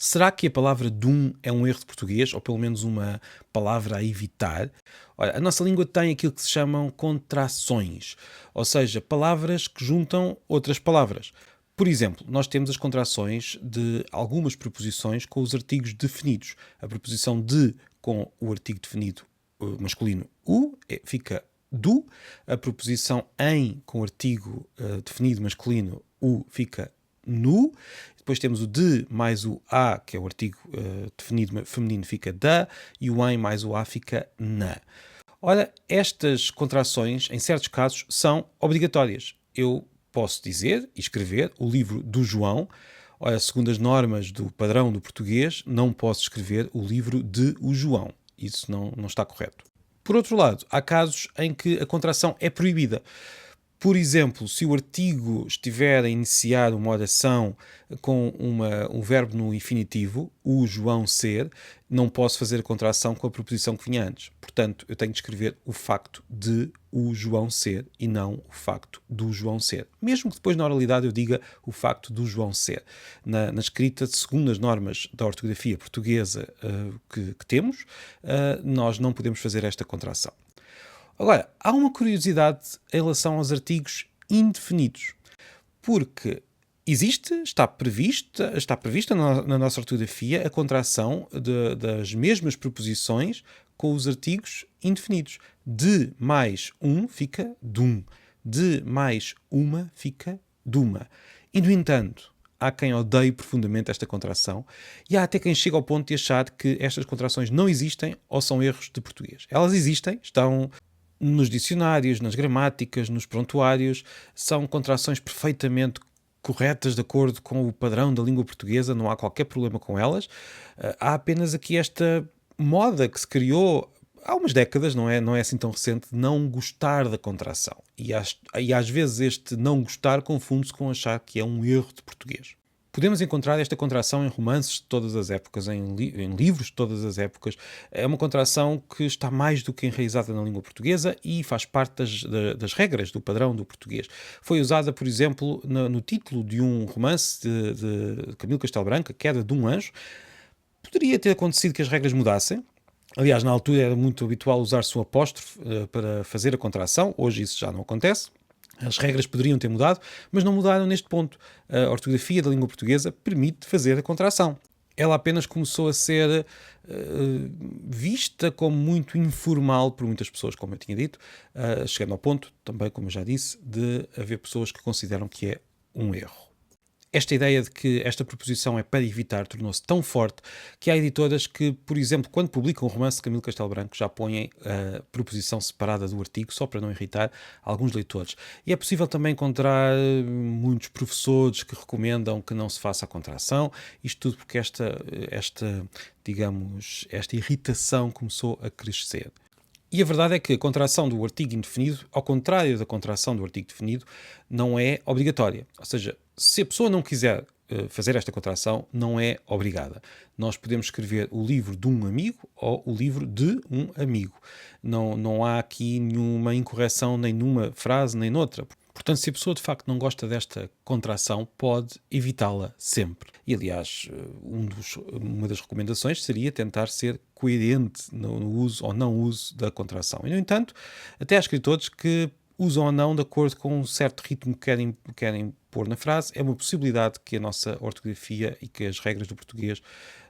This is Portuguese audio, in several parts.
Será que a palavra dum é um erro de português, ou pelo menos uma palavra a evitar? Olha, a nossa língua tem aquilo que se chamam contrações, ou seja, palavras que juntam outras palavras. Por exemplo, nós temos as contrações de algumas preposições com os artigos definidos. A preposição de com o artigo definido masculino fica do, a preposição em com o artigo definido masculino o fica nu. Depois temos o de mais o a, que é o artigo definido feminino, fica da, e o em mais o a fica na. Ora, estas contrações, em certos casos, são obrigatórias. Eu posso dizer e escrever o livro do João. Ora, segundo as normas do padrão do português, não posso escrever o livro de o João. Isso não está correto. Por outro lado, há casos em que a contração é proibida. Por exemplo, se o artigo estiver a iniciar uma oração com um verbo no infinitivo, o João ser, não posso fazer a contração com a preposição que vinha antes. Portanto, eu tenho de escrever o facto de o João ser e não o facto do João ser. Mesmo que depois na oralidade eu diga o facto do João ser. Na escrita, segundo as normas da ortografia portuguesa que temos, nós não podemos fazer esta contração. Agora, há uma curiosidade em relação aos artigos indefinidos, porque está prevista na nossa ortografia a contração das mesmas preposições com os artigos indefinidos. De mais um fica dum. De mais uma fica duma. E, no entanto, há quem odeie profundamente esta contração e há até quem chega ao ponto de achar que estas contrações não existem ou são erros de português. Elas existem, estão nos dicionários, nas gramáticas, nos prontuários, são contrações perfeitamente corretas de acordo com o padrão da língua portuguesa, não há qualquer problema com elas. Há apenas aqui esta moda que se criou há umas décadas, não é assim tão recente, de não gostar da contração. E às vezes este não gostar confunde-se com achar que é um erro de português. Podemos encontrar esta contração em romances de todas as épocas, em livros de todas as épocas. É uma contração que está mais do que enraizada na língua portuguesa e faz parte das regras do padrão do português. Foi usada, por exemplo, no título de um romance de Camilo Castelo Branco, A Queda de um Anjo. Poderia ter acontecido que as regras mudassem. Aliás, na altura era muito habitual usar-se um apóstrofe para fazer a contração. Hoje isso já não acontece. As regras poderiam ter mudado, mas não mudaram neste ponto. A ortografia da língua portuguesa permite fazer a contração. Ela apenas começou a ser vista como muito informal por muitas pessoas, como eu tinha dito, chegando ao ponto, também como eu já disse, de haver pessoas que consideram que é um erro. Esta ideia de que esta proposição é para evitar tornou-se tão forte que há editoras que, por exemplo, quando publicam um romance de Camilo Castelo Branco, já põem a proposição separada do artigo, só para não irritar alguns leitores. E é possível também encontrar muitos professores que recomendam que não se faça a contração, isto tudo porque esta irritação começou a crescer. E a verdade é que a contração do artigo indefinido, ao contrário da contração do artigo definido, não é obrigatória. Ou seja, se a pessoa não quiser fazer esta contração, não é obrigada. Nós podemos escrever o livro de um amigo ou o livro de um amigo. Não há aqui nenhuma incorreção nem numa frase nem noutra. Portanto, se a pessoa de facto não gosta desta contração, pode evitá-la sempre. E, aliás, uma das recomendações seria tentar ser coerente no uso ou não uso da contração. E, no entanto, até há escritores que usam ou não de acordo com um certo ritmo que querem pôr na frase. É uma possibilidade que a nossa ortografia e que as regras do português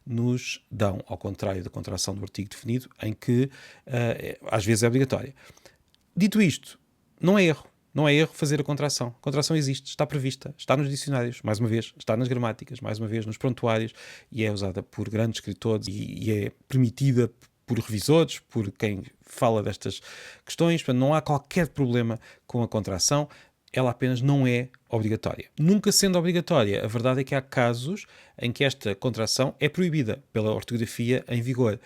nos dão, ao contrário da contração do artigo definido, em que às vezes é obrigatória. Dito isto, não é erro. Não é erro fazer a contração. A contração existe, está prevista, está nos dicionários, mais uma vez, está nas gramáticas, mais uma vez, nos prontuários, e é usada por grandes escritores e é permitida por revisores, por quem fala destas questões. Portanto, não há qualquer problema com a contração, ela apenas não é obrigatória. Nunca sendo obrigatória, a verdade é que há casos em que esta contração é proibida pela ortografia em vigor.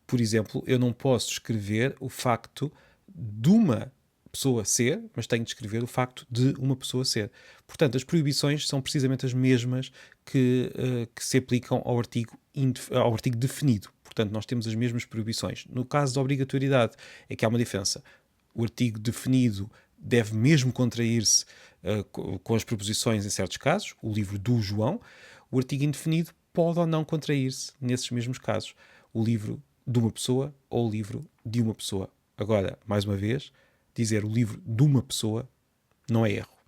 Por exemplo, eu não posso escrever o facto de uma pessoa ser, mas tenho de escrever o facto de uma pessoa ser. Portanto, as proibições são precisamente as mesmas que se aplicam ao artigo definido. Portanto, nós temos as mesmas proibições. No caso da obrigatoriedade, é que há uma diferença. O artigo definido deve mesmo contrair-se com as preposições em certos casos, o livro do João. O artigo indefinido pode ou não contrair-se, nesses mesmos casos, o livro de uma pessoa ou o livro de uma pessoa. Agora, mais uma vez, dizer o livro de uma pessoa não é erro.